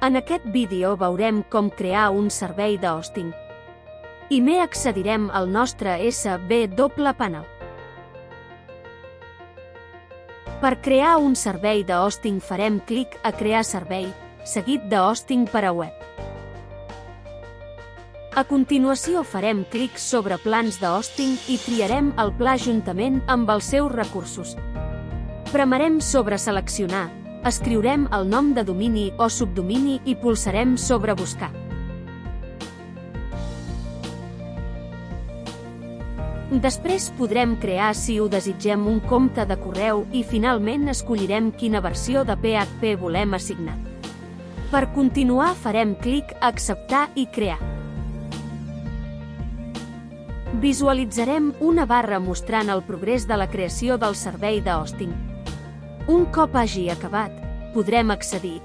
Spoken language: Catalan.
En aquest vídeo veurem com crear un servei de hosting. I accedirem al nostre SW Panel. Per crear un servei de hosting farem clic a Crear servei, seguit de Hosting per a web. A continuació farem clic sobre Plans de hosting i triarem el pla juntament amb els seus recursos. Premarem sobre Seleccionar, escriurem el nom de domini o subdomini i polsarem sobre Buscar. Després podrem crear, si ho desitgem, un compte de correu i finalment escollirem quina versió de PHP volem assignar. Per continuar farem clic a Acceptar i Crear. Visualitzarem una barra mostrant el progrés de la creació del servei de hosting. Un cop hagi acabat, podrem accedir